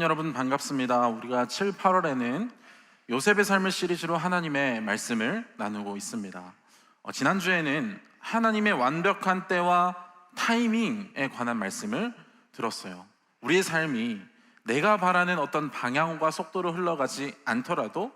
여러분 반갑습니다. 우리가 7, 8월에는 요셉의 삶을 시리즈로 하나님의 말씀을 나누고 있습니다. 지난주에는 하나님의 완벽한 때와 타이밍에 관한 말씀을 들었어요. 우리의 삶이 내가 바라는 어떤 방향과 속도로 흘러가지 않더라도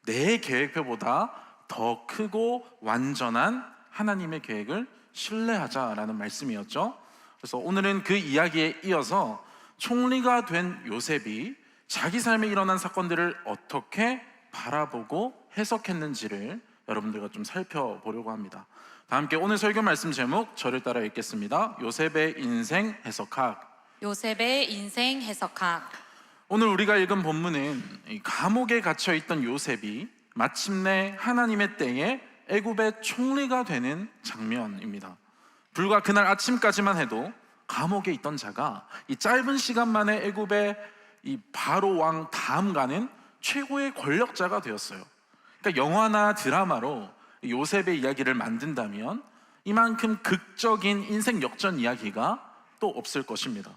내 계획표보다 더 크고 완전한 하나님의 계획을 신뢰하자라는 말씀이었죠. 그래서 오늘은 그 이야기에 이어서 총리가 된 요셉이 자기 삶에 일어난 사건들을 어떻게 바라보고 해석했는지를 여러분들과 좀 살펴보려고 합니다. 다 함께 오늘 설교 말씀 제목 저를 따라 읽겠습니다. 요셉의 인생 해석학. 요셉의 인생 해석학. 오늘 우리가 읽은 본문은 감옥에 갇혀있던 요셉이 마침내 하나님의 때에 애굽의 총리가 되는 장면입니다. 불과 그날 아침까지만 해도 감옥에 있던 자가 이 짧은 시간 만에 애굽의 이 바로 왕 다음 가는 최고의 권력자가 되었어요. 그러니까 영화나 드라마로 요셉의 이야기를 만든다면 이만큼 극적인 인생 역전 이야기가 또 없을 것입니다.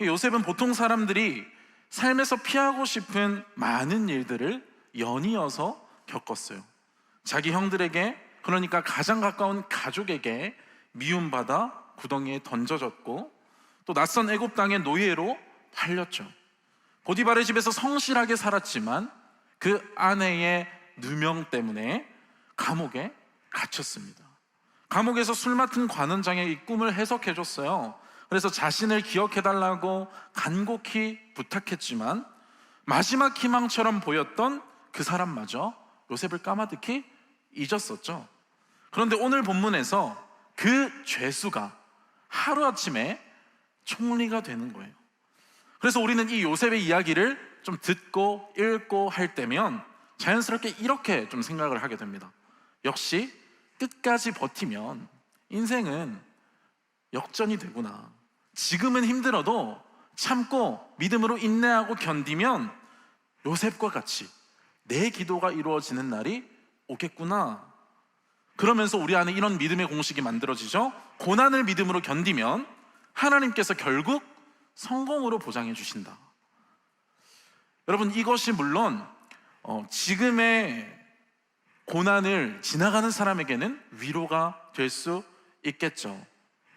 요셉은 보통 사람들이 삶에서 피하고 싶은 많은 일들을 연이어서 겪었어요. 자기 형들에게, 그러니까 가장 가까운 가족에게 미움받아 구덩이에 던져졌고, 또 낯선 애굽 땅의 노예로 팔렸죠. 보디발의 집에서 성실하게 살았지만 그 아내의 누명 때문에 감옥에 갇혔습니다. 감옥에서 술 맡은 관원장의 이 꿈을 해석해줬어요. 그래서 자신을 기억해달라고 간곡히 부탁했지만 마지막 희망처럼 보였던 그 사람마저 요셉을 까마득히 잊었었죠. 그런데 오늘 본문에서 그 죄수가 하루아침에 총리가 되는 거예요. 그래서 우리는 이 요셉의 이야기를 좀 듣고 읽고 할 때면 자연스럽게 이렇게 좀 생각을 하게 됩니다. 역시 끝까지 버티면 인생은 역전이 되구나. 지금은 힘들어도 참고 믿음으로 인내하고 견디면 요셉과 같이 내 기도가 이루어지는 날이 오겠구나. 그러면서 우리 안에 이런 믿음의 공식이 만들어지죠. 고난을 믿음으로 견디면 하나님께서 결국 성공으로 보장해 주신다. 여러분, 이것이 물론 지금의 고난을 지나가는 사람에게는 위로가 될 수 있겠죠.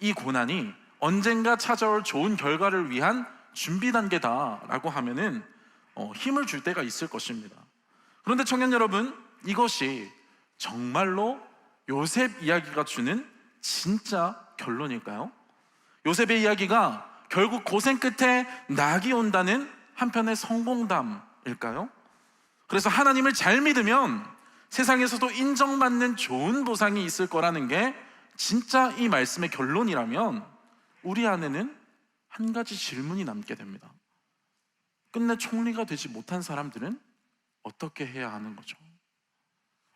이 고난이 언젠가 찾아올 좋은 결과를 위한 준비 단계다라고 하면은 힘을 줄 때가 있을 것입니다. 그런데 청년 여러분, 이것이 정말로 요셉 이야기가 주는 진짜 결론일까요? 요셉의 이야기가 결국 고생 끝에 낙이 온다는 한편의 성공담일까요? 그래서 하나님을 잘 믿으면 세상에서도 인정받는 좋은 보상이 있을 거라는 게 진짜 이 말씀의 결론이라면 우리 안에는 한 가지 질문이 남게 됩니다. 끝내 총리가 되지 못한 사람들은 어떻게 해야 하는 거죠?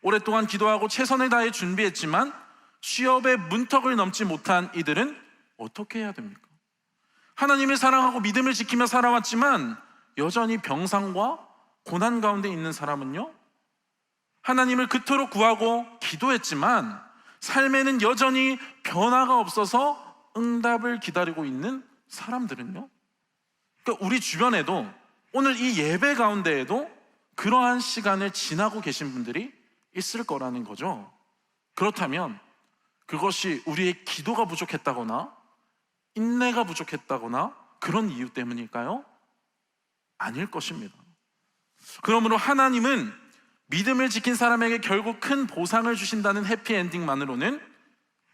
오랫동안 기도하고 최선을 다해 준비했지만 취업의 문턱을 넘지 못한 이들은 어떻게 해야 됩니까? 하나님을 사랑하고 믿음을 지키며 살아왔지만 여전히 병상과 고난 가운데 있는 사람은요? 하나님을 그토록 구하고 기도했지만 삶에는 여전히 변화가 없어서 응답을 기다리고 있는 사람들은요? 그러니까 우리 주변에도 오늘 이 예배 가운데에도 그러한 시간을 지나고 계신 분들이 있을 거라는 거죠. 그렇다면 그것이 우리의 기도가 부족했다거나 인내가 부족했다거나 그런 이유 때문일까요? 아닐 것입니다. 그러므로 하나님은 믿음을 지킨 사람에게 결국 큰 보상을 주신다는 해피엔딩만으로는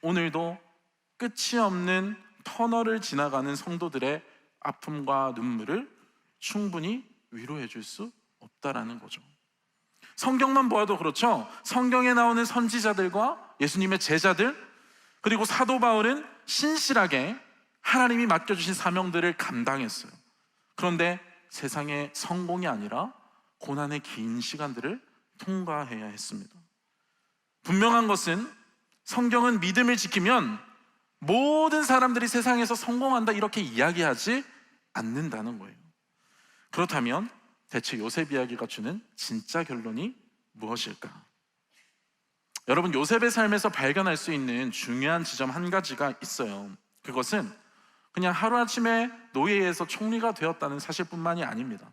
오늘도 끝이 없는 터널을 지나가는 성도들의 아픔과 눈물을 충분히 위로해 줄 수 없다라는 거죠. 성경만 보아도 그렇죠. 성경에 나오는 선지자들과 예수님의 제자들, 그리고 사도 바울은 신실하게 하나님이 맡겨주신 사명들을 감당했어요. 그런데 세상의 성공이 아니라 고난의 긴 시간들을 통과해야 했습니다. 분명한 것은 성경은 믿음을 지키면 모든 사람들이 세상에서 성공한다 이렇게 이야기하지 않는다는 거예요. 그렇다면 대체 요셉 이야기가 주는 진짜 결론이 무엇일까? 여러분, 요셉의 삶에서 발견할 수 있는 중요한 지점 한 가지가 있어요. 그것은 그냥 하루아침에 노예에서 총리가 되었다는 사실뿐만이 아닙니다.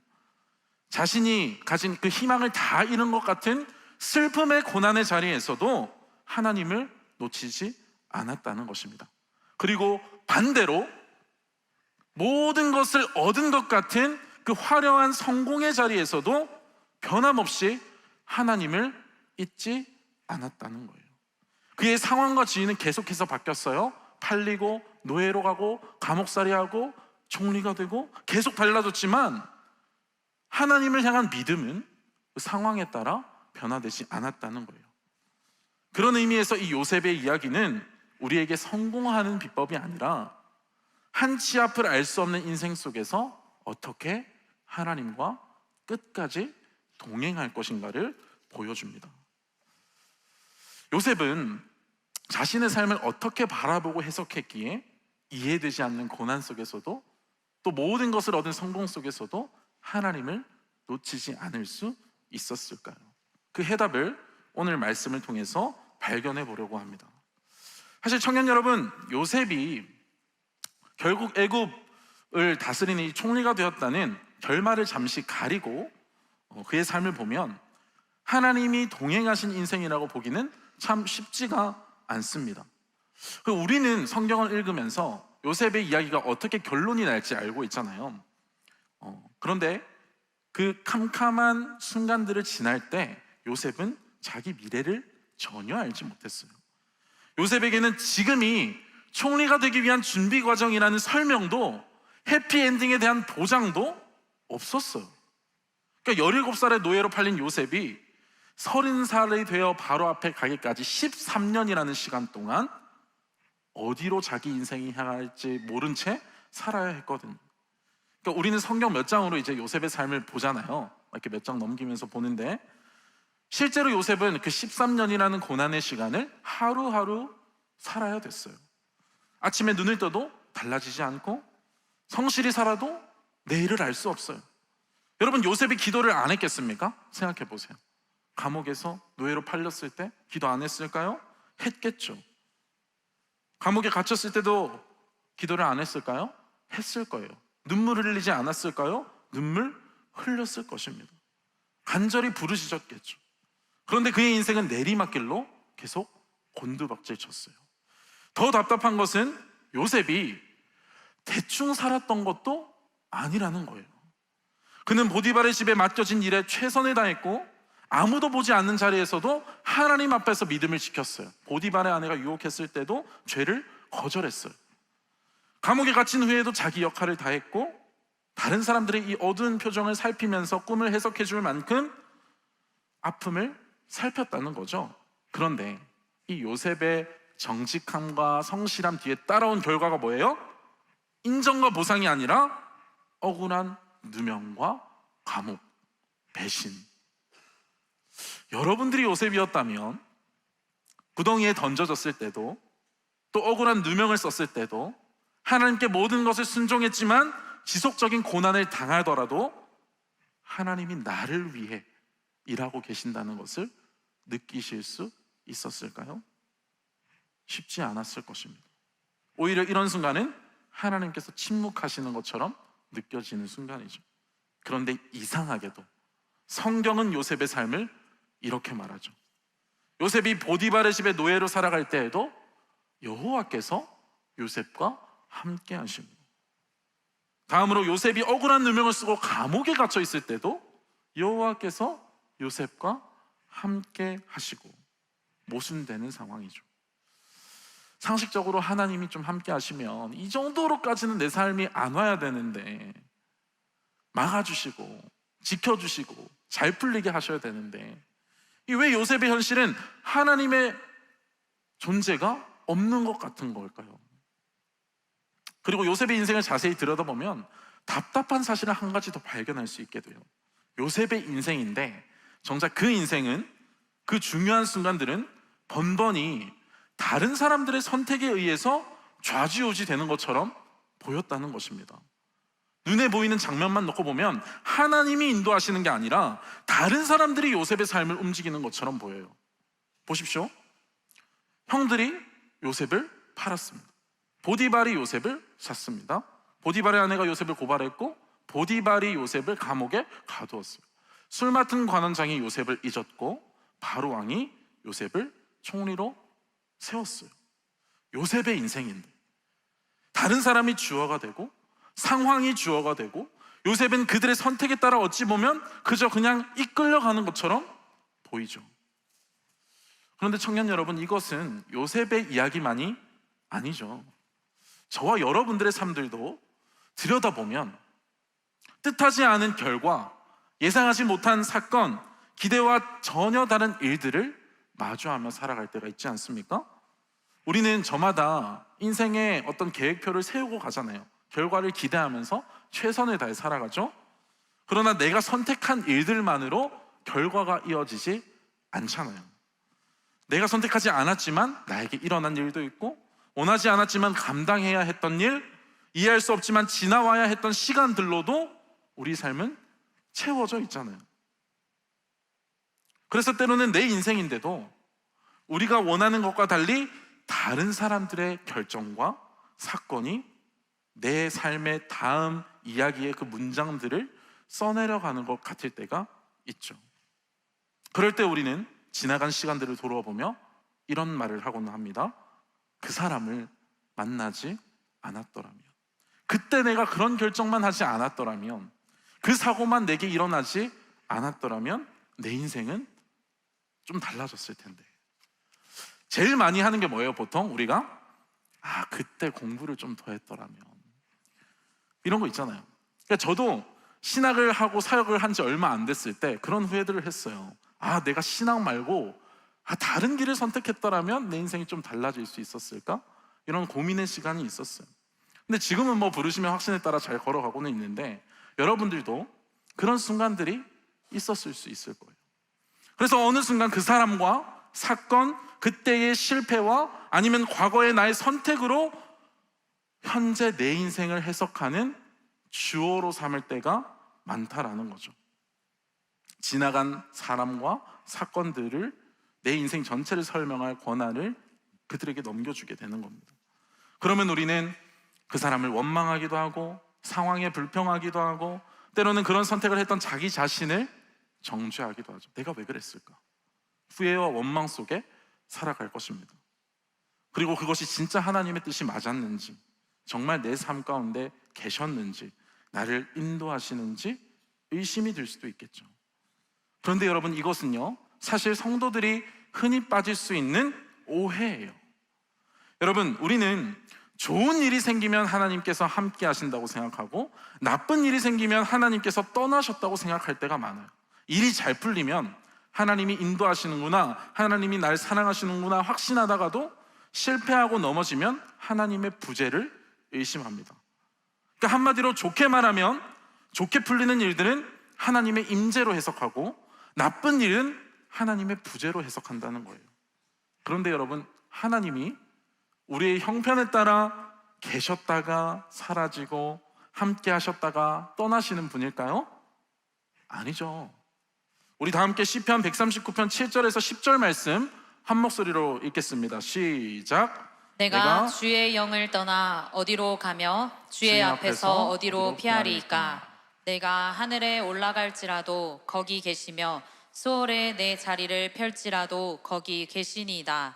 자신이 가진 그 희망을 다 잃은 것 같은 슬픔의 고난의 자리에서도 하나님을 놓치지 않았다는 것입니다. 그리고 반대로 모든 것을 얻은 것 같은 그 화려한 성공의 자리에서도 변함없이 하나님을 잊지 않았다는 거예요. 그의 상황과 지위는 계속해서 바뀌었어요. 팔리고 노예로 가고 감옥살이하고 총리가 되고 계속 달라졌지만 하나님을 향한 믿음은 그 상황에 따라 변화되지 않았다는 거예요. 그런 의미에서 이 요셉의 이야기는 우리에게 성공하는 비법이 아니라 한 치 앞을 알 수 없는 인생 속에서 어떻게 하나님과 끝까지 동행할 것인가를 보여줍니다. 요셉은 자신의 삶을 어떻게 바라보고 해석했기에 이해되지 않는 고난 속에서도 또 모든 것을 얻은 성공 속에서도 하나님을 놓치지 않을 수 있었을까요? 그 해답을 오늘 말씀을 통해서 발견해 보려고 합니다. 사실 청년 여러분, 요셉이 결국 애굽을 다스리는 이 총리가 되었다는 결말을 잠시 가리고 그의 삶을 보면 하나님이 동행하신 인생이라고 보기는 참 쉽지가 않습니다. 우리는 성경을 읽으면서 요셉의 이야기가 어떻게 결론이 날지 알고 있잖아요. 그런데 그 캄캄한 순간들을 지날 때 요셉은 자기 미래를 전혀 알지 못했어요. 요셉에게는 지금이 총리가 되기 위한 준비 과정이라는 설명도 해피엔딩에 대한 보장도 없었어요. 그러니까 17살의 노예로 팔린 요셉이 30살이 되어 바로 앞에 가기까지 13년이라는 시간 동안 어디로 자기 인생이 향할지 모른 채 살아야 했거든요. 그러니까 우리는 성경 몇 장으로 이제 요셉의 삶을 보잖아요. 이렇게 몇 장 넘기면서 보는데 실제로 요셉은 그 13년이라는 고난의 시간을 하루하루 살아야 됐어요. 아침에 눈을 떠도 달라지지 않고 성실히 살아도 내일을 알 수 없어요. 여러분, 요셉이 기도를 안 했겠습니까? 생각해 보세요. 감옥에서 노예로 팔렸을 때 기도 안 했을까요? 했겠죠. 감옥에 갇혔을 때도 기도를 안 했을까요? 했을 거예요. 눈물을 흘리지 않았을까요? 눈물 흘렸을 것입니다. 간절히 부르짖었겠죠. 그런데 그의 인생은 내리막길로 계속 곤두박질 쳤어요. 더 답답한 것은 요셉이 대충 살았던 것도 아니라는 거예요. 그는 보디발의 집에 맡겨진 일에 최선을 다했고 아무도 보지 않는 자리에서도 하나님 앞에서 믿음을 지켰어요. 보디발의 아내가 유혹했을 때도 죄를 거절했어요. 감옥에 갇힌 후에도 자기 역할을 다했고 다른 사람들의 이 어두운 표정을 살피면서 꿈을 해석해 줄 만큼 아픔을 살폈다는 거죠. 그런데 이 요셉의 정직함과 성실함 뒤에 따라온 결과가 뭐예요? 인정과 보상이 아니라 억울한 누명과 감옥, 배신. 여러분들이 요셉이었다면 구덩이에 던져졌을 때도 또 억울한 누명을 썼을 때도 하나님께 모든 것을 순종했지만 지속적인 고난을 당하더라도 하나님이 나를 위해 일하고 계신다는 것을 느끼실 수 있었을까요? 쉽지 않았을 것입니다. 오히려 이런 순간은 하나님께서 침묵하시는 것처럼 느껴지는 순간이죠. 그런데 이상하게도 성경은 요셉의 삶을 이렇게 말하죠. 요셉이 보디발의 집에 노예로 살아갈 때에도 여호와께서 요셉과 함께 하십니다. 다음으로 요셉이 억울한 누명을 쓰고 감옥에 갇혀 있을 때도 여호와께서 요셉과 함께 하시고 모순되는 상황이죠. 상식적으로 하나님이 좀 함께 하시면 이 정도로까지는 내 삶이 안 와야 되는데 막아주시고 지켜주시고 잘 풀리게 하셔야 되는데 왜 요셉의 현실은 하나님의 존재가 없는 것 같은 걸까요? 그리고 요셉의 인생을 자세히 들여다보면 답답한 사실을 한 가지 더 발견할 수 있게 돼요. 요셉의 인생인데 정작 그 인생은, 그 중요한 순간들은 번번이 다른 사람들의 선택에 의해서 좌지우지 되는 것처럼 보였다는 것입니다. 눈에 보이는 장면만 놓고 보면 하나님이 인도하시는 게 아니라 다른 사람들이 요셉의 삶을 움직이는 것처럼 보여요. 보십시오. 형들이 요셉을 팔았습니다. 보디발이 요셉을 샀습니다. 보디발의 아내가 요셉을 고발했고 보디발이 요셉을 감옥에 가두었어요. 술 맡은 관원장이 요셉을 잊었고 바로 왕이 요셉을 총리로 세웠어요. 요셉의 인생인데 다른 사람이 주어가 되고 상황이 주어가 되고 요셉은 그들의 선택에 따라 어찌 보면 그저 그냥 이끌려가는 것처럼 보이죠. 그런데 청년 여러분, 이것은 요셉의 이야기만이 아니죠. 저와 여러분들의 삶들도 들여다보면 뜻하지 않은 결과, 예상하지 못한 사건, 기대와 전혀 다른 일들을 마주하며 살아갈 때가 있지 않습니까? 우리는 저마다 인생의 어떤 계획표를 세우고 가잖아요. 결과를 기대하면서 최선을 다해 살아가죠. 그러나 내가 선택한 일들만으로 결과가 이어지지 않잖아요. 내가 선택하지 않았지만 나에게 일어난 일도 있고, 원하지 않았지만 감당해야 했던 일, 이해할 수 없지만 지나와야 했던 시간들로도 우리 삶은 채워져 있잖아요. 그래서 때로는 내 인생인데도 우리가 원하는 것과 달리 다른 사람들의 결정과 사건이 내 삶의 다음 이야기의 그 문장들을 써내려가는 것 같을 때가 있죠. 그럴 때 우리는 지나간 시간들을 돌아보며 이런 말을 하고는 합니다. 그 사람을 만나지 않았더라면, 그때 내가 그런 결정만 하지 않았더라면, 그 사고만 내게 일어나지 않았더라면 내 인생은 좀 달라졌을 텐데. 제일 많이 하는 게 뭐예요? 보통 우리가 그때 공부를 좀 더 했더라면, 이런 거 있잖아요. 그러니까 저도 신학을 하고 사역을 한 지 얼마 안 됐을 때 그런 후회들을 했어요. 내가 신학 말고 다른 길을 선택했더라면 내 인생이 좀 달라질 수 있었을까? 이런 고민의 시간이 있었어요. 근데 지금은 뭐 부르시면 확신에 따라 잘 걸어가고는 있는데, 여러분들도 그런 순간들이 있었을 수 있을 거예요. 그래서 어느 순간 그 사람과 사건, 그때의 실패와 아니면 과거의 나의 선택으로 현재 내 인생을 해석하는 주어로 삼을 때가 많다라는 거죠. 지나간 사람과 사건들을 내 인생 전체를 설명할 권한을 그들에게 넘겨주게 되는 겁니다. 그러면 우리는 그 사람을 원망하기도 하고 상황에 불평하기도 하고 때로는 그런 선택을 했던 자기 자신을 정죄하기도 하죠. 내가 왜 그랬을까? 후회와 원망 속에 살아갈 것입니다. 그리고 그것이 진짜 하나님의 뜻이 맞았는지, 정말 내 삶 가운데 계셨는지, 나를 인도하시는지 의심이 들 수도 있겠죠. 그런데 여러분, 이것은요 사실 성도들이 흔히 빠질 수 있는 오해예요. 여러분, 우리는 좋은 일이 생기면 하나님께서 함께 하신다고 생각하고 나쁜 일이 생기면 하나님께서 떠나셨다고 생각할 때가 많아요. 일이 잘 풀리면 하나님이 인도하시는구나, 하나님이 날 사랑하시는구나 확신하다가도 실패하고 넘어지면 하나님의 부재를 의심합니다. 그러니까 한마디로 좋게 말하면 좋게 풀리는 일들은 하나님의 임재로 해석하고 나쁜 일은 하나님의 부재로 해석한다는 거예요. 그런데 여러분, 하나님이 우리의 형편에 따라 계셨다가 사라지고 함께 하셨다가 떠나시는 분일까요? 아니죠. 우리 다 함께 시편 139편 7절에서 10절 말씀 한 목소리로 읽겠습니다. 시작. 내가 주의 영을 떠나 어디로 가며 주의 앞에서 어디로 피하리이까? 내가 하늘에 올라갈지라도 거기 계시며 수월에 내 자리를 펼지라도 거기 계시니이다.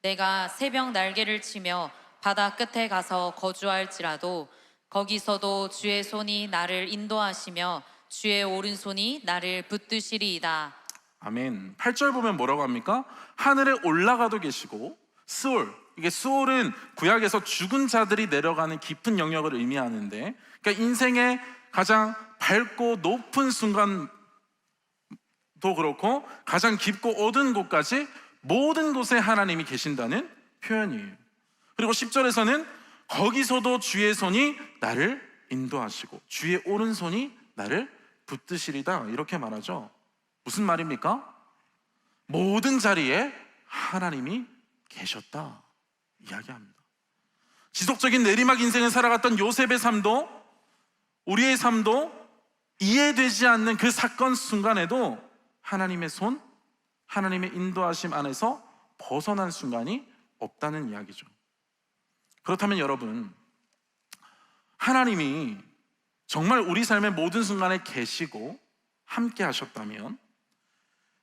내가 새벽 날개를 치며 바다 끝에 가서 거주할지라도 거기서도 주의 손이 나를 인도하시며 주의 오른손이 나를 붙드시리이다. 아멘. 8절 보면 뭐라고 합니까? 하늘에 올라가도 계시고 스올, 이게 스올은 구약에서 죽은 자들이 내려가는 깊은 영역을 의미하는데, 그러니까 인생의 가장 밝고 높은 순간도 그렇고 가장 깊고 어두운 곳까지 모든 곳에 하나님이 계신다는 표현이에요. 그리고 10절에서는 거기서도 주의 손이 나를 인도하시고 주의 오른손이 나를 붙드시리다, 이렇게 말하죠. 무슨 말입니까? 모든 자리에 하나님이 계셨다 이야기합니다. 지속적인 내리막 인생을 살아갔던 요셉의 삶도, 우리의 삶도 이해되지 않는 그 사건 순간에도 하나님의 손, 하나님의 인도하심 안에서 벗어난 순간이 없다는 이야기죠. 그렇다면 여러분, 하나님이 정말 우리 삶의 모든 순간에 계시고 함께 하셨다면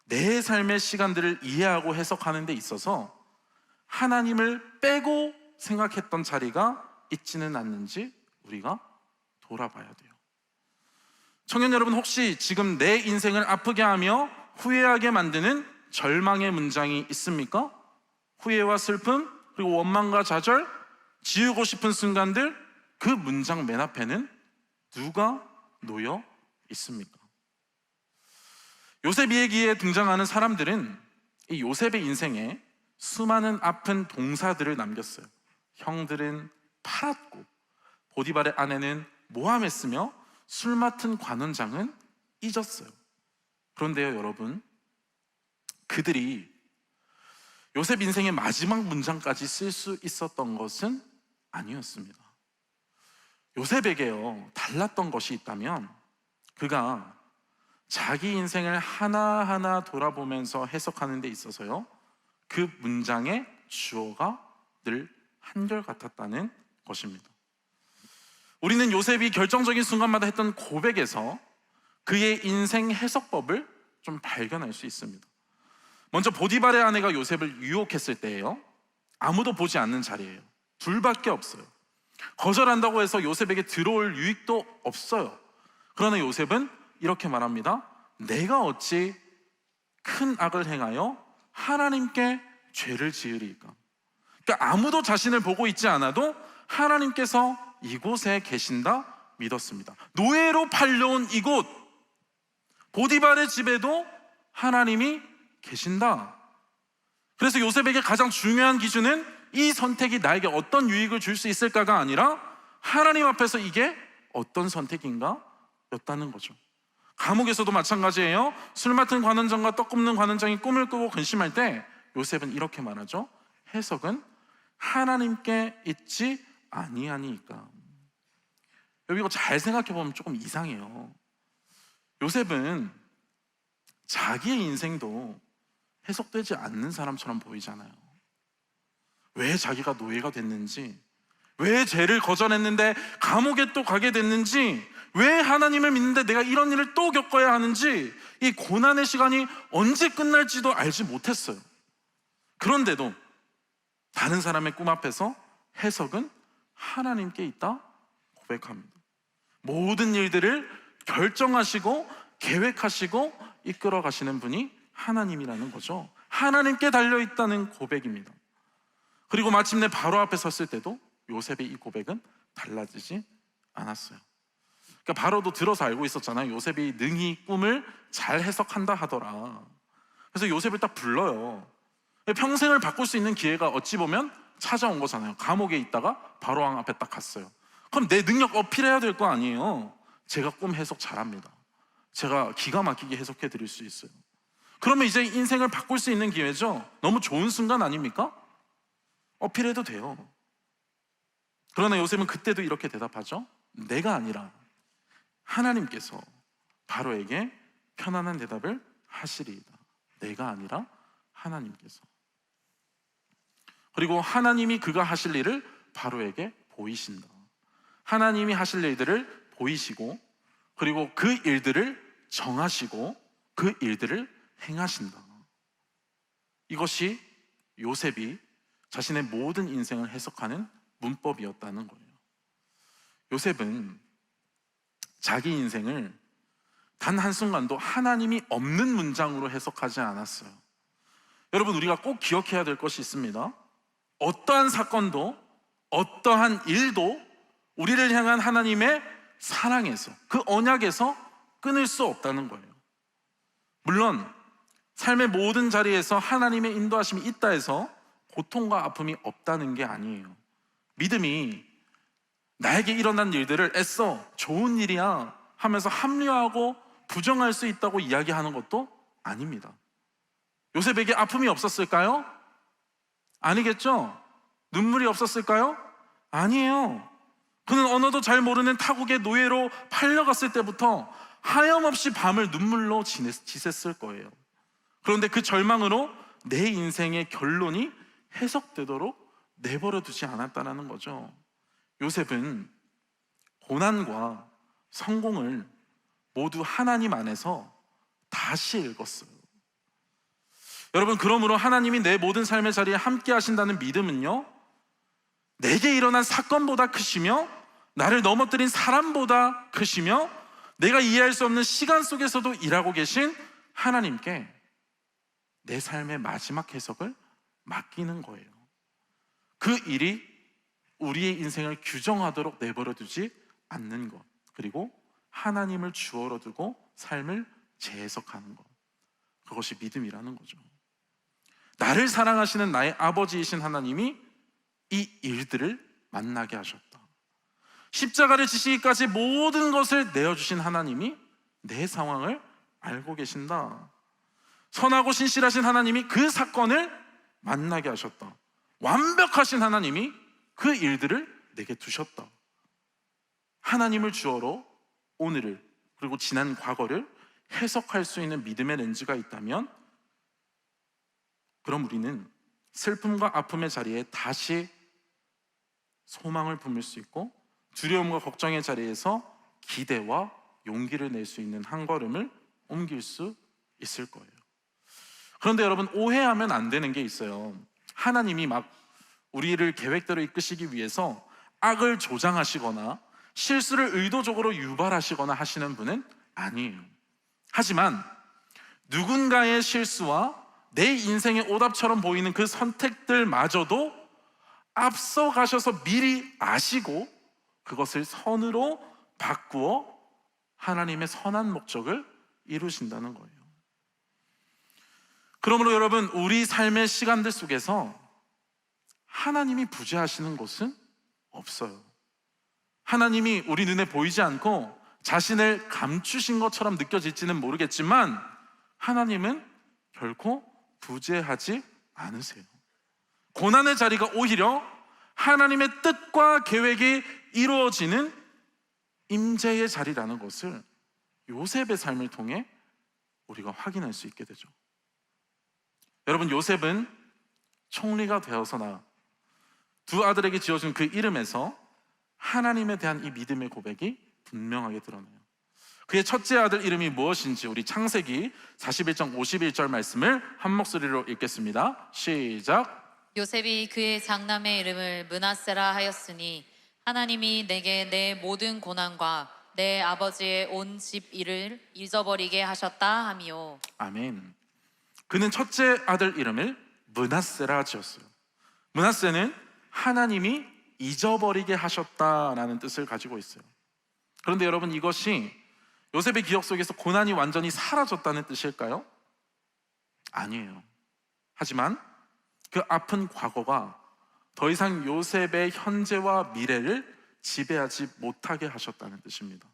내 삶의 시간들을 이해하고 해석하는 데 있어서 하나님을 빼고 생각했던 자리가 있지는 않는지 우리가 돌아봐야 돼요. 청년 여러분, 혹시 지금 내 인생을 아프게 하며 후회하게 만드는 절망의 문장이 있습니까? 후회와 슬픔, 그리고 원망과 좌절, 지우고 싶은 순간들, 그 문장 맨 앞에는 누가 놓여 있습니까? 요셉 이야기에 등장하는 사람들은 이 요셉의 인생에 수많은 아픈 동사들을 남겼어요. 형들은 팔았고, 보디발의 아내는 모함했으며, 술 맡은 관원장은 잊었어요. 그런데요, 여러분, 그들이 요셉 인생의 마지막 문장까지 쓸 수 있었던 것은 아니었습니다. 요셉에게요, 달랐던 것이 있다면 그가 자기 인생을 하나하나 돌아보면서 해석하는 데 있어서요, 그 문장의 주어가 늘 한결같았다는 것입니다. 우리는 요셉이 결정적인 순간마다 했던 고백에서 그의 인생 해석법을 좀 발견할 수 있습니다. 먼저 보디발의 아내가 요셉을 유혹했을 때예요, 아무도 보지 않는 자리예요. 둘밖에 없어요. 거절한다고 해서 요셉에게 들어올 유익도 없어요. 그러나 요셉은 이렇게 말합니다. 내가 어찌 큰 악을 행하여 하나님께 죄를 지으리까? 그러니까 아무도 자신을 보고 있지 않아도 하나님께서 이곳에 계신다 믿었습니다. 노예로 팔려온 이곳, 보디발의 집에도 하나님이 계신다. 그래서 요셉에게 가장 중요한 기준은 이 선택이 나에게 어떤 유익을 줄 수 있을까가 아니라 하나님 앞에서 이게 어떤 선택인가 였다는 거죠. 감옥에서도 마찬가지예요. 술 맡은 관원장과 떡 굽는 관원장이 꿈을 꾸고 근심할 때 요셉은 이렇게 말하죠. 해석은 하나님께 있지 아니하니까. 여기 이거 잘 생각해 보면 조금 이상해요. 요셉은 자기의 인생도 해석되지 않는 사람처럼 보이잖아요. 왜 자기가 노예가 됐는지, 왜 죄를 거절했는데 감옥에 또 가게 됐는지, 왜 하나님을 믿는데 내가 이런 일을 또 겪어야 하는지, 이 고난의 시간이 언제 끝날지도 알지 못했어요. 그런데도 다른 사람의 꿈 앞에서 해석은 하나님께 있다 고백합니다. 모든 일들을 결정하시고 계획하시고 이끌어 가시는 분이 하나님이라는 거죠. 하나님께 달려있다는 고백입니다. 그리고 마침내 바로 앞에 섰을 때도 요셉의 이 고백은 달라지지 않았어요. 그러니까 바로도 들어서 알고 있었잖아요. 요셉이 능히 꿈을 잘 해석한다 하더라. 그래서 요셉을 딱 불러요. 평생을 바꿀 수 있는 기회가 어찌 보면 찾아온 거잖아요. 감옥에 있다가 바로왕 앞에 딱 갔어요. 그럼 내 능력 어필해야 될 거 아니에요. 제가 꿈 해석 잘합니다. 제가 기가 막히게 해석해 드릴 수 있어요. 그러면 이제 인생을 바꿀 수 있는 기회죠. 너무 좋은 순간 아닙니까? 어필해도 돼요. 그러나 요셉은 그때도 이렇게 대답하죠. 내가 아니라 하나님께서 바로에게 편안한 대답을 하시리이다. 내가 아니라 하나님께서. 그리고 하나님이 그가 하실 일을 바로에게 보이신다. 하나님이 하실 일들을 보이시고, 그리고 그 일들을 정하시고 그 일들을 행하신다. 이것이 요셉이 자신의 모든 인생을 해석하는 문법이었다는 거예요. 요셉은 자기 인생을 단 한순간도 하나님이 없는 문장으로 해석하지 않았어요. 여러분, 우리가 꼭 기억해야 될 것이 있습니다. 어떠한 사건도 어떠한 일도 우리를 향한 하나님의 사랑에서, 그 언약에서 끊을 수 없다는 거예요. 물론 삶의 모든 자리에서 하나님의 인도하심이 있다 해서 고통과 아픔이 없다는 게 아니에요. 믿음이 나에게 일어난 일들을 애써 좋은 일이야 하면서 합리화하고 부정할 수 있다고 이야기하는 것도 아닙니다. 요셉에게 아픔이 없었을까요? 아니겠죠? 눈물이 없었을까요? 아니에요. 그는 언어도 잘 모르는 타국의 노예로 팔려갔을 때부터 하염없이 밤을 눈물로 지샜을 거예요. 그런데 그 절망으로 내 인생의 결론이 해석되도록 내버려 두지 않았다는 거죠. 요셉은 고난과 성공을 모두 하나님 안에서 다시 읽었어요. 여러분, 그러므로 하나님이 내 모든 삶의 자리에 함께 하신다는 믿음은요, 내게 일어난 사건보다 크시며 나를 넘어뜨린 사람보다 크시며 내가 이해할 수 없는 시간 속에서도 일하고 계신 하나님께 내 삶의 마지막 해석을 맡기는 거예요. 그 일이 우리의 인생을 규정하도록 내버려 두지 않는 것, 그리고 하나님을 주어로 두고 삶을 재해석하는 것, 그것이 믿음이라는 거죠. 나를 사랑하시는 나의 아버지이신 하나님이 이 일들을 만나게 하셨다. 십자가를 지시기까지 모든 것을 내어주신 하나님이 내 상황을 알고 계신다. 선하고 신실하신 하나님이 그 사건을 만나게 하셨다. 완벽하신 하나님이 그 일들을 내게 두셨다. 하나님을 주어로 오늘을, 그리고 지난 과거를 해석할 수 있는 믿음의 렌즈가 있다면, 그럼 우리는 슬픔과 아픔의 자리에 다시 소망을 품을 수 있고, 두려움과 걱정의 자리에서 기대와 용기를 낼 수 있는 한 걸음을 옮길 수 있을 거예요. 그런데 여러분, 오해하면 안 되는 게 있어요. 하나님이 막 우리를 계획대로 이끄시기 위해서 악을 조장하시거나 실수를 의도적으로 유발하시거나 하시는 분은 아니에요. 하지만 누군가의 실수와 내 인생의 오답처럼 보이는 그 선택들마저도 앞서 가셔서 미리 아시고 그것을 선으로 바꾸어 하나님의 선한 목적을 이루신다는 거예요. 그러므로 여러분, 우리 삶의 시간들 속에서 하나님이 부재하시는 곳은 없어요. 하나님이 우리 눈에 보이지 않고 자신을 감추신 것처럼 느껴질지는 모르겠지만 하나님은 결코 부재하지 않으세요. 고난의 자리가 오히려 하나님의 뜻과 계획이 이루어지는 임재의 자리라는 것을 요셉의 삶을 통해 우리가 확인할 수 있게 되죠. 여러분, 요셉은 총리가 되어서나 두 아들에게 지어준 그 이름에서 하나님에 대한 이 믿음의 고백이 분명하게 드러나요. 그의 첫째 아들 이름이 무엇인지 우리 창세기 41장 51절 말씀을 한 목소리로 읽겠습니다. 시작. 요셉이 그의 장남의 이름을 므낫세라 하였으니 하나님이 내게 내 모든 고난과 내 아버지의 온 집 일을 잊어버리게 하셨다 하미요. 아멘. 그는 첫째 아들 이름을 므낫세라 지었어요. 므낫세는 하나님이 잊어버리게 하셨다라는 뜻을 가지고 있어요. 그런데 여러분, 이것이 요셉의 기억 속에서 고난이 완전히 사라졌다는 뜻일까요? 아니에요. 하지만 그 아픈 과거가 더 이상 요셉의 현재와 미래를 지배하지 못하게 하셨다는 뜻입니다.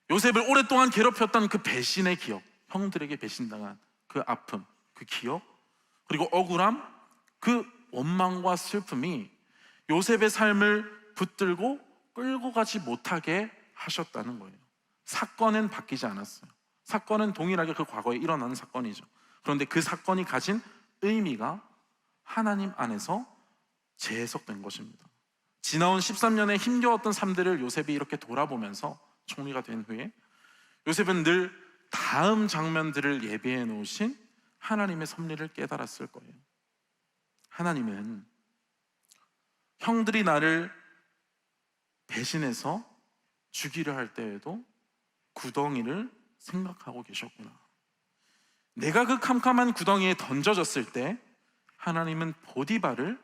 요셉을 오랫동안 괴롭혔던 그 배신의 기억, 형들에게 배신당한 그 아픔, 그 기억, 그리고 억울함, 그 원망과 슬픔이 요셉의 삶을 붙들고 끌고 가지 못하게 하셨다는 거예요. 사건은 바뀌지 않았어요. 사건은 동일하게 그 과거에 일어나는 사건이죠. 그런데 그 사건이 가진 의미가 하나님 안에서 재해석된 것입니다. 지나온 13년의 힘겨웠던 삶들을 요셉이 이렇게 돌아보면서 총리가 된 후에 요셉은 늘 다음 장면들을 예비해 놓으신 하나님의 섭리를 깨달았을 거예요. 하나님은 형들이 나를 배신해서 죽이려 할 때에도 구덩이를 생각하고 계셨구나. 내가 그 캄캄한 구덩이에 던져졌을 때 하나님은 보디발을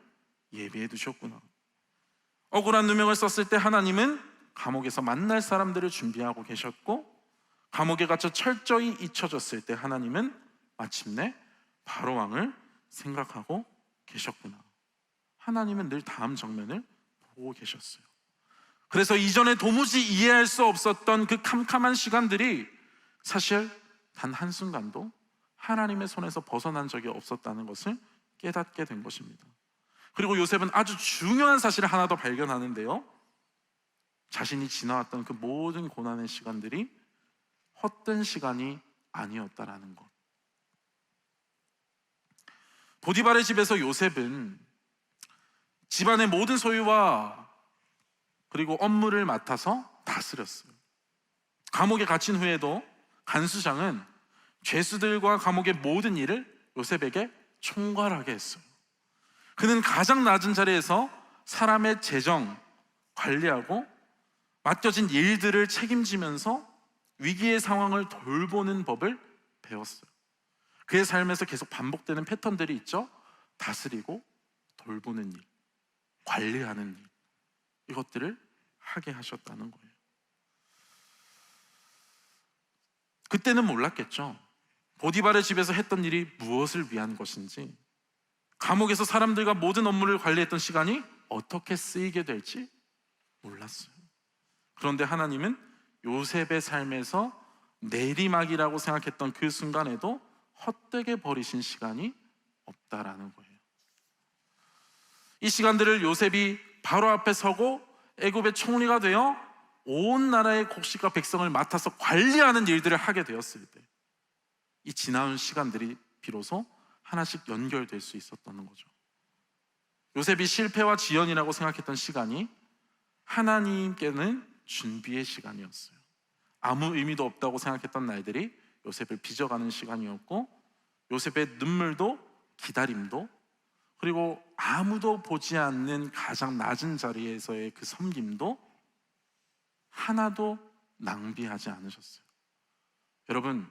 예비해 두셨구나. 억울한 누명을 썼을 때 하나님은 감옥에서 만날 사람들을 준비하고 계셨고, 감옥에 갇혀 철저히 잊혀졌을 때 하나님은 마침내 바로왕을 생각하고 계셨구나. 하나님은 늘 다음 정면을 보고 계셨어요. 그래서 이전에 도무지 이해할 수 없었던 그 캄캄한 시간들이 사실 단 한순간도 하나님의 손에서 벗어난 적이 없었다는 것을 깨닫게 된 것입니다. 그리고 요셉은 아주 중요한 사실을 하나 더 발견하는데요, 자신이 지나왔던 그 모든 고난의 시간들이 헛된 시간이 아니었다라는 것. 보디발의 집에서 요셉은 집안의 모든 소유와 그리고 업무를 맡아서 다스렸어요. 감옥에 갇힌 후에도 간수장은 죄수들과 감옥의 모든 일을 요셉에게 총괄하게 했어요. 그는 가장 낮은 자리에서 사람의 재정 관리하고 맡겨진 일들을 책임지면서 위기의 상황을 돌보는 법을 배웠어요. 그의 삶에서 계속 반복되는 패턴들이 있죠. 다스리고 돌보는 일, 관리하는 일, 이것들을 하게 하셨다는 거예요. 그때는 몰랐겠죠. 보디발의 집에서 했던 일이 무엇을 위한 것인지, 감옥에서 사람들과 모든 업무를 관리했던 시간이 어떻게 쓰이게 될지 몰랐어요. 그런데 하나님은 요셉의 삶에서 내리막이라고 생각했던 그 순간에도 헛되게 버리신 시간이 없다라는 거예요. 이 시간들을 요셉이 바로 앞에 서고 애굽의 총리가 되어 온 나라의 곡식과 백성을 맡아서 관리하는 일들을 하게 되었을 때, 이 지나온 시간들이 비로소 하나씩 연결될 수 있었다는 거죠. 요셉이 실패와 지연이라고 생각했던 시간이 하나님께는 준비의 시간이었어요. 아무 의미도 없다고 생각했던 날들이 요셉을 빚어가는 시간이었고, 요셉의 눈물도 기다림도, 그리고 아무도 보지 않는 가장 낮은 자리에서의 그 섬김도 하나도 낭비하지 않으셨어요. 여러분,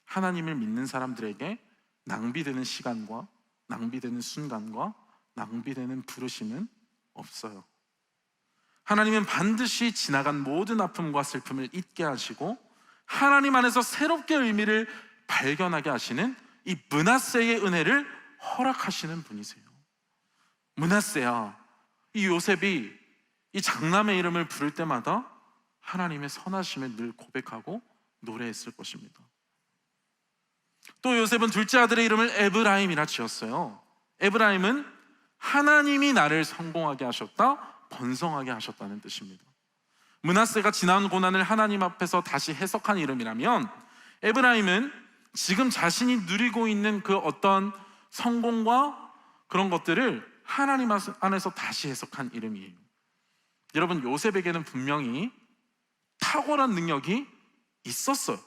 하나님을 믿는 사람들에게 낭비되는 시간과 낭비되는 순간과 낭비되는 부르심은 없어요. 하나님은 반드시 지나간 모든 아픔과 슬픔을 잊게 하시고 하나님 안에서 새롭게 의미를 발견하게 하시는 이 므낫세의 은혜를 허락하시는 분이세요. 므낫세야, 이 요셉이 이 장남의 이름을 부를 때마다 하나님의 선하심을 늘 고백하고 노래했을 것입니다. 또 요셉은 둘째 아들의 이름을 에브라임이라 지었어요. 에브라임은 하나님이 나를 성공하게 하셨다, 번성하게 하셨다는 뜻입니다. 므낫세가 지난 고난을 하나님 앞에서 다시 해석한 이름이라면, 에브라임은 지금 자신이 누리고 있는 그 어떤 성공과 그런 것들을 하나님 안에서 다시 해석한 이름이에요. 여러분, 요셉에게는 분명히 탁월한 능력이 있었어요.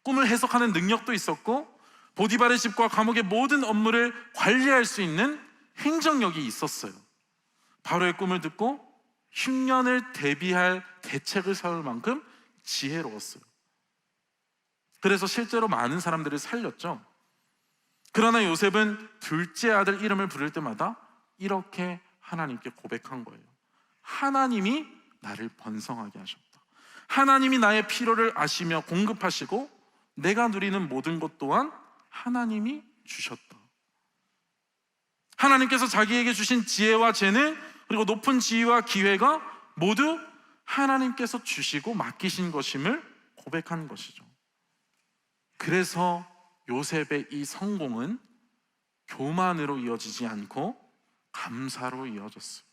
꿈을 해석하는 능력도 있었고, 보디발의 집과 감옥의 모든 업무를 관리할 수 있는 행정력이 있었어요. 바로의 꿈을 듣고 흉년을 대비할 대책을 세울 만큼 지혜로웠어요. 그래서 실제로 많은 사람들을 살렸죠. 그러나 요셉은 둘째 아들 이름을 부를 때마다 이렇게 하나님께 고백한 거예요. 하나님이 나를 번성하게 하셨다. 하나님이 나의 필요를 아시며 공급하시고 내가 누리는 모든 것 또한 하나님이 주셨다. 하나님께서 자기에게 주신 지혜와 재능, 그리고 높은 지위와 기회가 모두 하나님께서 주시고 맡기신 것임을 고백한 것이죠. 그래서 요셉의 이 성공은 교만으로 이어지지 않고 감사로 이어졌어요.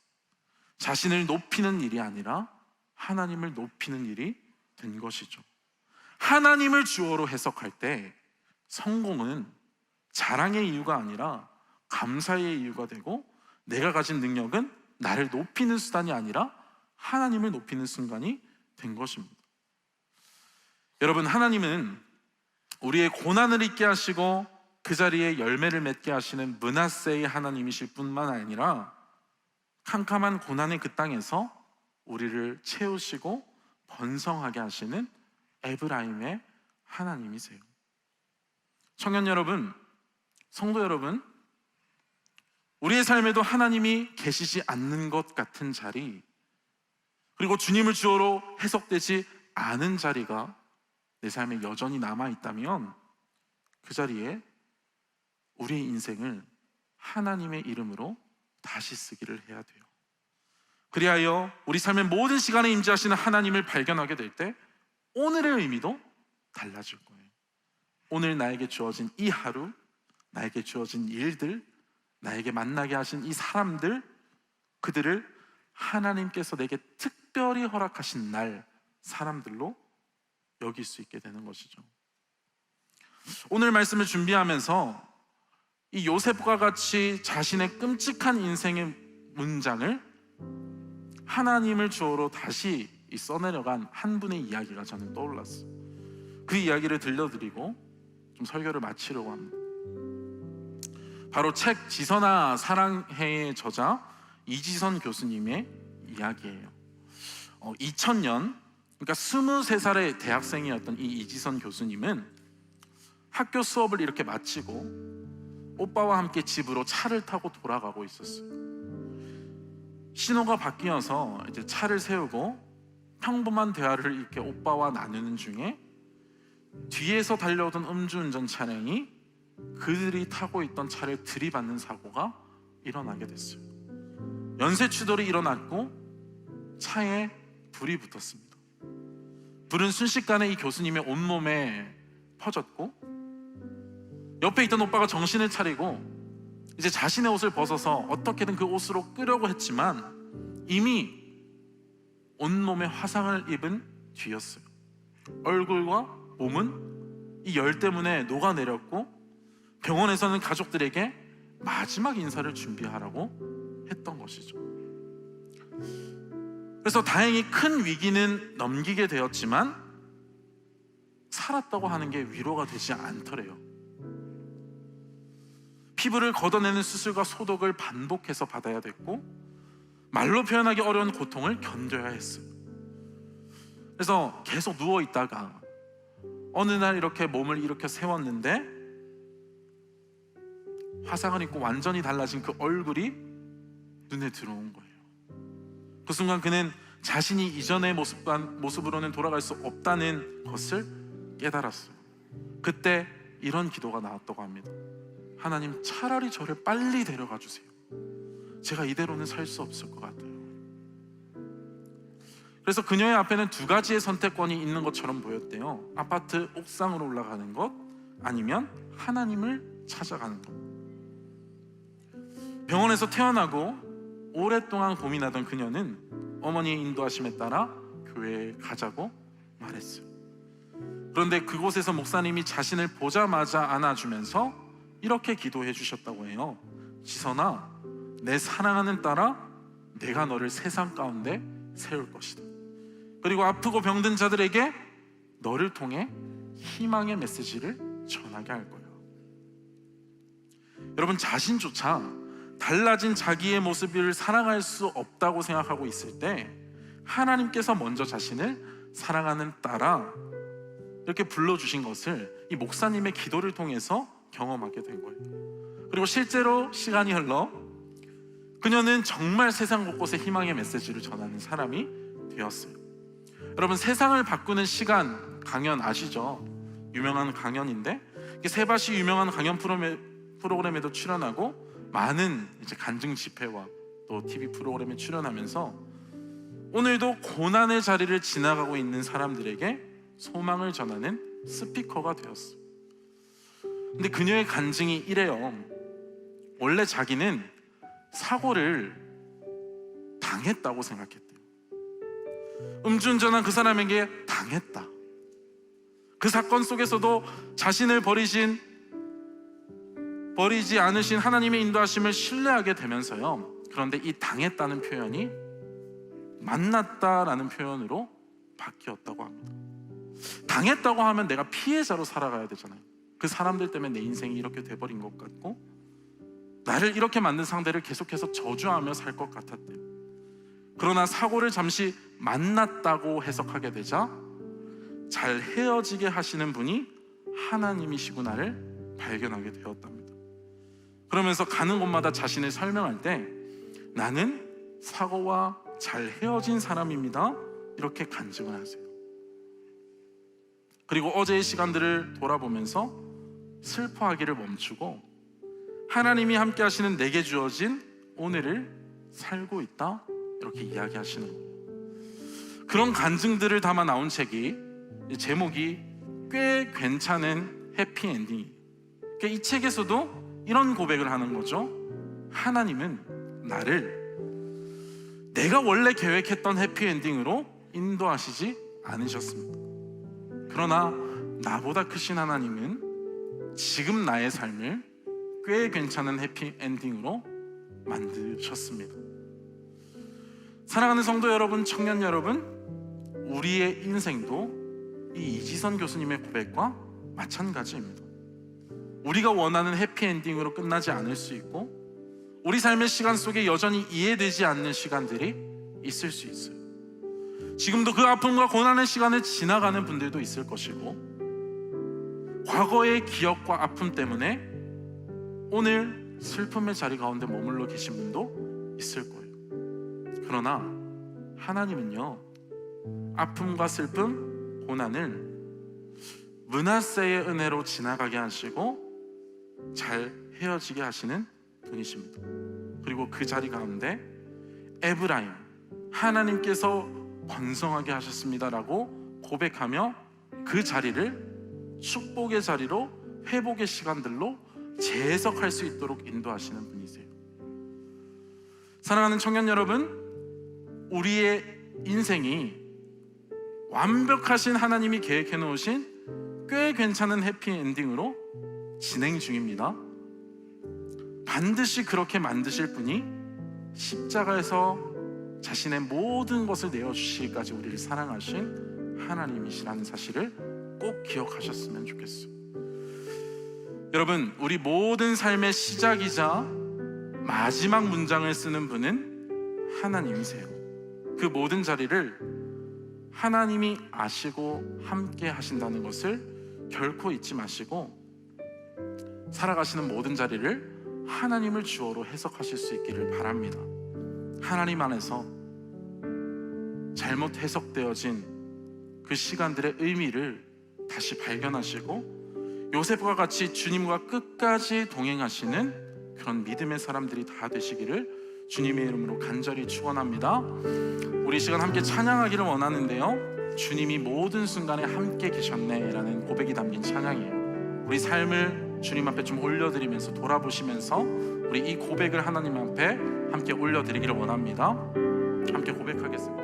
자신을 높이는 일이 아니라 하나님을 높이는 일이 된 것이죠. 하나님을 주어로 해석할 때 성공은 자랑의 이유가 아니라 감사의 이유가 되고, 내가 가진 능력은 나를 높이는 수단이 아니라 하나님을 높이는 순간이 된 것입니다. 여러분, 하나님은 우리의 고난을 잊게 하시고 그 자리에 열매를 맺게 하시는 므낫세의 하나님이실 뿐만 아니라 캄캄한 고난의 그 땅에서 우리를 채우시고 번성하게 하시는 에브라임의 하나님이세요. 청년 여러분, 성도 여러분, 우리의 삶에도 하나님이 계시지 않는 것 같은 자리, 그리고 주님을 주어로 해석되지 않은 자리가 내 삶에 여전히 남아있다면 그 자리에 우리의 인생을 하나님의 이름으로 다시 쓰기를 해야 돼요. 그리하여 우리 삶의 모든 시간에 임재하시는 하나님을 발견하게 될 때 오늘의 의미도 달라질 거예요. 오늘 나에게 주어진 이 하루, 나에게 주어진 일들, 나에게 만나게 하신 이 사람들, 그들을 하나님께서 내게 특별히 허락하신 날, 사람들로 여길 수 있게 되는 것이죠. 오늘 말씀을 준비하면서 이 요셉과 같이 자신의 끔찍한 인생의 문장을 하나님을 주어로 다시 이 써내려간 한 분의 이야기가 저는 떠올랐어요. 그 이야기를 들려드리고 좀 설교를 마치려고 합니다. 바로 책 지선아 사랑해의 저자 이지선 교수님의 이야기예요. 2000년, 그러니까 23살의 대학생이었던 이 이지선 교수님은 학교 수업을 이렇게 마치고 오빠와 함께 집으로 차를 타고 돌아가고 있었어요. 신호가 바뀌어서 이제 차를 세우고 평범한 대화를 이렇게 오빠와 나누는 중에 뒤에서 달려오던 음주운전 차량이 그들이 타고 있던 차를 들이받는 사고가 일어나게 됐어요. 연쇄 추돌이 일어났고 차에 불이 붙었습니다. 불은 순식간에 이 교수님의 온몸에 퍼졌고, 옆에 있던 오빠가 정신을 차리고 이제 자신의 옷을 벗어서 어떻게든 그 옷으로 끄려고 했지만 이미 온몸에 화상을 입은 뒤였어요. 얼굴과 몸은 이 열 때문에 녹아내렸고, 병원에서는 가족들에게 마지막 인사를 준비하라고 했던 것이죠. 그래서 다행히 큰 위기는 넘기게 되었지만 살았다고 하는 게 위로가 되지 않더래요. 피부를 걷어내는 수술과 소독을 반복해서 받아야 됐고, 말로 표현하기 어려운 고통을 견뎌야 했어요. 그래서 계속 누워있다가 어느 날 이렇게 몸을 일으켜 세웠는데 화상을 입고 완전히 달라진 그 얼굴이 눈에 들어온 거예요. 그 순간 그는 자신이 이전의 모습으로는 돌아갈 수 없다는 것을 깨달았어요. 그때 이런 기도가 나왔다고 합니다. 하나님, 차라리 저를 빨리 데려가 주세요. 제가 이대로는 살 수 없을 것 같아요. 그래서 그녀의 앞에는 두 가지의 선택권이 있는 것처럼 보였대요. 아파트 옥상으로 올라가는 것, 아니면 하나님을 찾아가는 것. 병원에서 태어나고 오랫동안 고민하던 그녀는 어머니의 인도하심에 따라 교회에 가자고 말했어요. 그런데 그곳에서 목사님이 자신을 보자마자 안아주면서 이렇게 기도해 주셨다고 해요. 지선아, 내 사랑하는 딸아, 내가 너를 세상 가운데 세울 것이다. 그리고 아프고 병든 자들에게 너를 통해 희망의 메시지를 전하게 할 거예요. 여러분, 자신조차 달라진 자기의 모습을 사랑할 수 없다고 생각하고 있을 때 하나님께서 먼저 자신을 사랑하는 딸아 이렇게 불러주신 것을 이 목사님의 기도를 통해서 경험하게 된 거예요. 그리고 실제로 시간이 흘러 그녀는 정말 세상 곳곳에 희망의 메시지를 전하는 사람이 되었어요. 여러분, 세상을 바꾸는 시간 강연 아시죠? 유명한 강연인데 세바시 유명한 강연 프로그램에도 출연하고 많은 이제 간증 집회와 또 TV 프로그램에 출연하면서 오늘도 고난의 자리를 지나가고 있는 사람들에게 소망을 전하는 스피커가 되었어요. 근데 그녀의 간증이 이래요. 원래 자기는 사고를 당했다고 생각했대요. 음주운전한 그 사람에게 당했다. 그 사건 속에서도 자신을 버리지 않으신 하나님의 인도하심을 신뢰하게 되면서요. 그런데 이 당했다는 표현이 만났다라는 표현으로 바뀌었다고 합니다. 당했다고 하면 내가 피해자로 살아가야 되잖아요. 그 사람들 때문에 내 인생이 이렇게 돼버린 것 같고 나를 이렇게 만든 상대를 계속해서 저주하며 살 것 같았대요. 그러나 사고를 잠시 만났다고 해석하게 되자 잘 헤어지게 하시는 분이 하나님이시구나를 발견하게 되었답니다. 그러면서 가는 곳마다 자신을 설명할 때 나는 사고와 잘 헤어진 사람입니다 이렇게 간증을 하세요. 그리고 어제의 시간들을 돌아보면서 슬퍼하기를 멈추고 하나님이 함께 하시는 내게 주어진 오늘을 살고 있다 이렇게 이야기하시는 거예요. 그런 간증들을 담아 나온 책이 제목이 꽤 괜찮은 해피엔딩이에요. 그러니까 이 책에서도 이런 고백을 하는 거죠. 하나님은 나를 내가 원래 계획했던 해피엔딩으로 인도하시지 않으셨습니다. 그러나 나보다 크신 하나님은 지금 나의 삶을 꽤 괜찮은 해피엔딩으로 만드셨습니다. 사랑하는 성도 여러분, 청년 여러분, 우리의 인생도 이 이지선 교수님의 고백과 마찬가지입니다. 우리가 원하는 해피엔딩으로 끝나지 않을 수 있고, 우리 삶의 시간 속에 여전히 이해되지 않는 시간들이 있을 수 있어요. 지금도 그 아픔과 고난의 시간을 지나가는 분들도 있을 것이고, 과거의 기억과 아픔 때문에 오늘 슬픔의 자리 가운데 머물러 계신 분도 있을 거예요. 그러나 하나님은요, 아픔과 슬픔, 고난을 므낫세의 은혜로 지나가게 하시고 잘 헤어지게 하시는 분이십니다. 그리고 그 자리 가운데 에브라임, 하나님께서 번성하게 하셨습니다라고 고백하며 그 자리를 축복의 자리로, 회복의 시간들로 재해석할 수 있도록 인도하시는 분이세요. 사랑하는 청년 여러분, 우리의 인생이 완벽하신 하나님이 계획해 놓으신 꽤 괜찮은 해피엔딩으로 진행 중입니다. 반드시 그렇게 만드실 분이 십자가에서 자신의 모든 것을 내어주시기까지 우리를 사랑하신 하나님이시라는 사실을 꼭 기억하셨으면 좋겠어요. 여러분, 우리 모든 삶의 시작이자 마지막 문장을 쓰는 분은 하나님이세요. 그 모든 자리를 하나님이 아시고 함께 하신다는 것을 결코 잊지 마시고, 살아가시는 모든 자리를 하나님을 주어로 해석하실 수 있기를 바랍니다. 하나님 안에서 잘못 해석되어진 그 시간들의 의미를 다시 발견하시고, 요셉과 같이 주님과 끝까지 동행하시는 그런 믿음의 사람들이 다 되시기를 주님의 이름으로 간절히 축원합니다. 우리 시간 함께 찬양하기를 원하는데요, 주님이 모든 순간에 함께 계셨네 라는 고백이 담긴 찬양이에요. 우리 삶을 주님 앞에 좀 올려드리면서 돌아보시면서 우리 이 고백을 하나님 앞에 함께 올려드리기를 원합니다. 함께 고백하겠습니다.